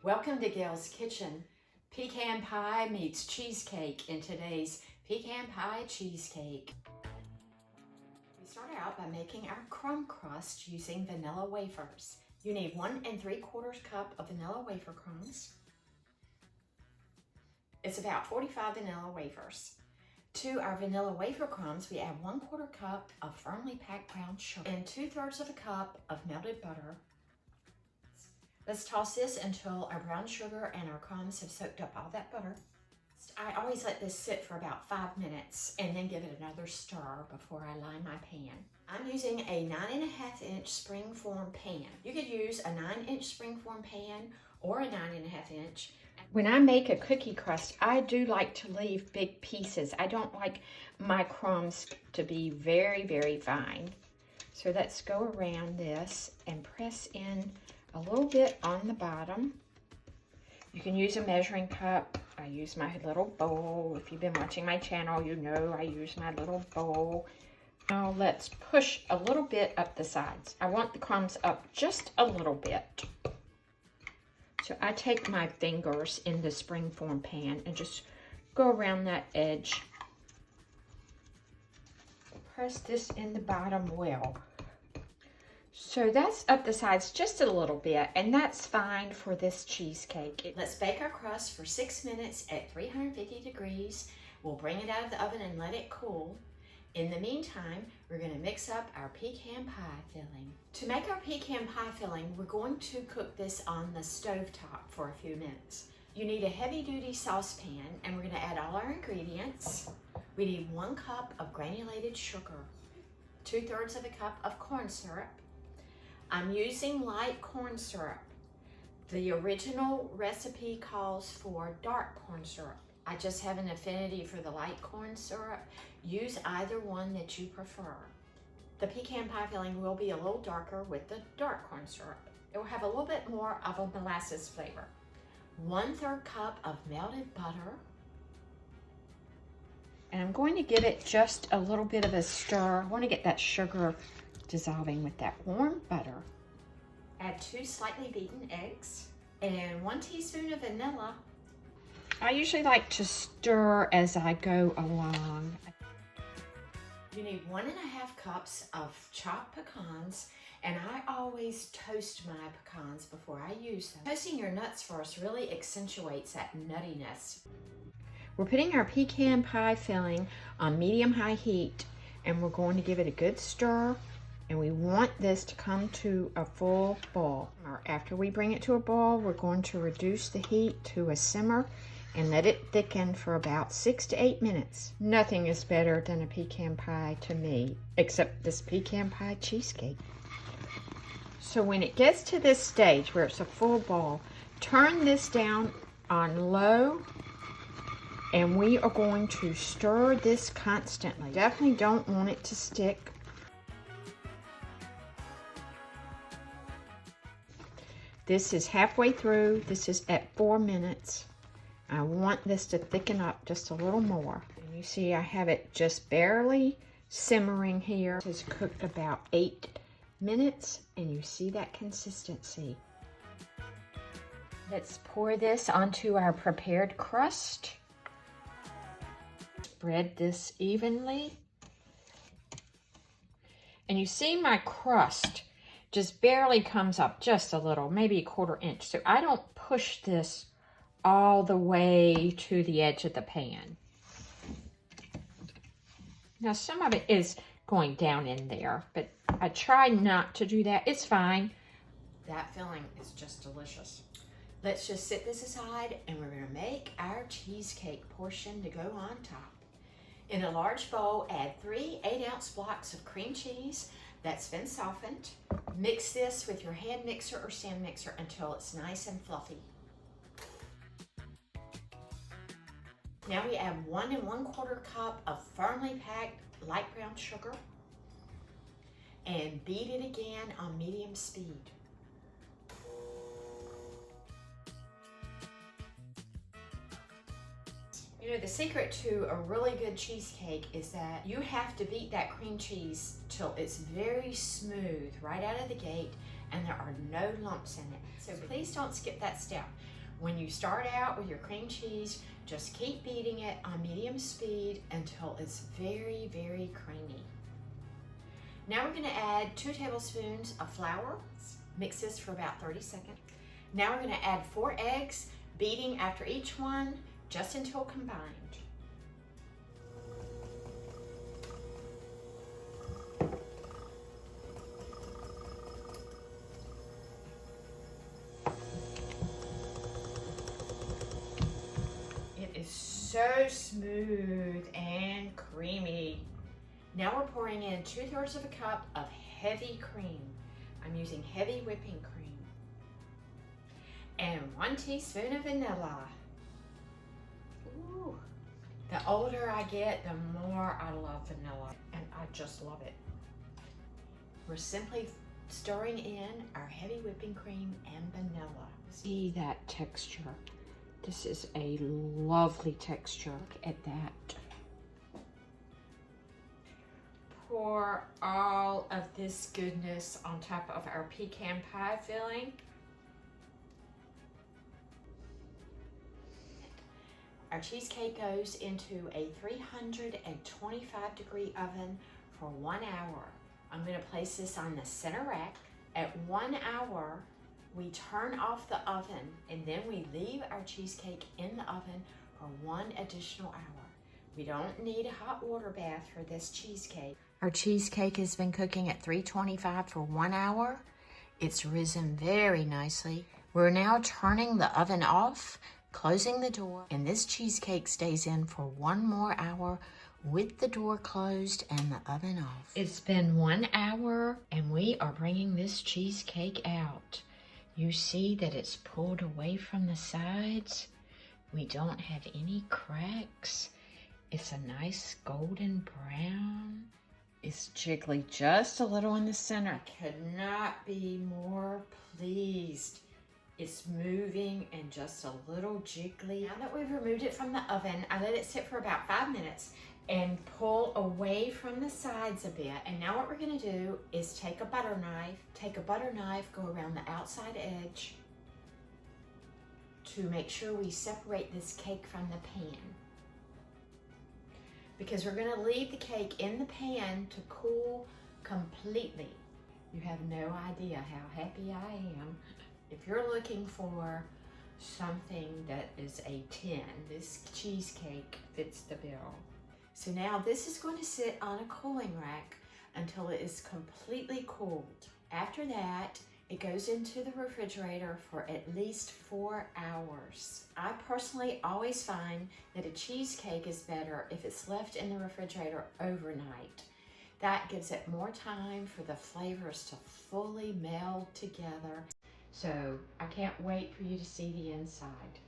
Welcome to Gail's Kitchen. Pecan pie meets cheesecake in today's Pecan Pie Cheesecake. We start out by making our crumb crust using vanilla wafers. You need 1 3/4 cup of vanilla wafer crumbs. It's about 45 vanilla wafers. To our vanilla wafer crumbs, we add 1/4 cup of firmly packed brown sugar and 2/3 of a cup of melted butter. Let's toss this until our brown sugar and our crumbs have soaked up all that butter. I always let this sit for about 5 minutes and then give it another stir before I line my pan. I'm using a 9.5-inch springform pan. You could use a 9-inch springform pan or a 9.5-inch. When I make a cookie crust, I do like to leave big pieces. I don't like my crumbs to be very, very fine. So let's go around this and press in a little bit on the bottom. You can use a measuring cup. I use my little bowl. If you've been watching my channel, you know I use my little bowl. Now let's push a little bit up the sides. I want the crumbs up just a little bit. So I take my fingers in the springform pan and just go around that edge. Press this in the bottom well. So that's up the sides just a little bit, and that's fine for this cheesecake. Let's bake our crust for 6 minutes at 350 degrees. We'll bring it out of the oven and let it cool. In the meantime, we're going to mix up our pecan pie filling. To make our pecan pie filling, we're going to cook this on the stovetop for a few minutes. You need a heavy-duty saucepan, and we're going to add all our ingredients. We need 1 cup of granulated sugar, 2/3 of a cup of corn syrup. I'm using light corn syrup. The original recipe calls for dark corn syrup. I just have an affinity for the light corn syrup. Use either one that you prefer. The pecan pie filling will be a little darker with the dark corn syrup. It will have a little bit more of a molasses flavor. 1/3 cup of melted butter. And I'm going to give it just a little bit of a stir. I want to get that sugar dissolving with that warm butter. Add 2 slightly beaten eggs and 1 teaspoon of vanilla. I usually like to stir as I go along. You need 1.5 cups of chopped pecans, and I always toast my pecans before I use them. Toasting your nuts first really accentuates that nuttiness. We're putting our pecan pie filling on medium-high heat, and we're going to give it a good stir. And we want this to come to a full boil. After we bring it to a boil, we're going to reduce the heat to a simmer and let it thicken for about 6 to 8 minutes. Nothing is better than a pecan pie to me, except this pecan pie cheesecake. So when it gets to this stage where it's a full boil, turn this down on low, and we are going to stir this constantly. Definitely don't want it to stick. This is halfway through. This is at 4 minutes. I want this to thicken up just a little more. And you see I have it just barely simmering here. This is cooked about 8 minutes, and you see that consistency. Let's pour this onto our prepared crust. Spread this evenly. And you see my crust just barely comes up just a little, maybe 1/4 inch. So I don't push this all the way to the edge of the pan. Now some of it is going down in there, but I try not to do that. It's fine. That filling is just delicious. Let's just set this aside, and we're gonna make our cheesecake portion to go on top. In a large bowl, add 3 8-ounce blocks of cream cheese that's been softened. Mix this with your hand mixer or stand mixer until it's nice and fluffy. Now we add 1 1/4 cup of firmly packed light brown sugar and beat it again on medium speed. You know, the secret to a really good cheesecake is that you have to beat that cream cheese till it's very smooth right out of the gate and there are no lumps in it. So please don't skip that step. When you start out with your cream cheese, just keep beating it on medium speed until it's very, very creamy. Now we're gonna add 2 tablespoons of flour. Mix this for about 30 seconds. Now we're gonna add 4 eggs, beating after each one, just until combined. It is so smooth and creamy. Now we're pouring in 2/3 of a cup of heavy cream. I'm using heavy whipping cream. And 1 teaspoon of vanilla. Ooh. The older I get, the more I love vanilla, and I just love it. We're simply stirring in our heavy whipping cream and vanilla. See that texture? This is a lovely texture. Look at that. Pour all of this goodness on top of our pecan pie filling. Our cheesecake goes into a 325-degree oven for 1 hour. I'm going to place this on the center rack. At 1 hour, we turn off the oven, and then we leave our cheesecake in the oven for 1 additional hour. We don't need a hot water bath for this cheesecake. Our cheesecake has been cooking at 325 for 1 hour. It's risen very nicely. We're now turning the oven off, closing the door, and this cheesecake stays in for 1 more hour with the door closed and the oven off. It's been 1 hour, and we are bringing this cheesecake out. You see that it's pulled away from the sides. We don't have any cracks. It's a nice golden brown. It's jiggly just a little in the center. I could not be more pleased. It's moving and just a little jiggly. Now that we've removed it from the oven, I let it sit for about 5 minutes and pull away from the sides a bit. And now what we're gonna do is take a butter knife, go around the outside edge to make sure we separate this cake from the pan. Because we're gonna leave the cake in the pan to cool completely. You have no idea how happy I am. If you're looking for something that is a 10, this cheesecake fits the bill. So now this is going to sit on a cooling rack until it is completely cooled. After that, it goes into the refrigerator for at least 4 hours. I personally always find that a cheesecake is better if it's left in the refrigerator overnight. That gives it more time for the flavors to fully meld together. So I can't wait for you to see the inside.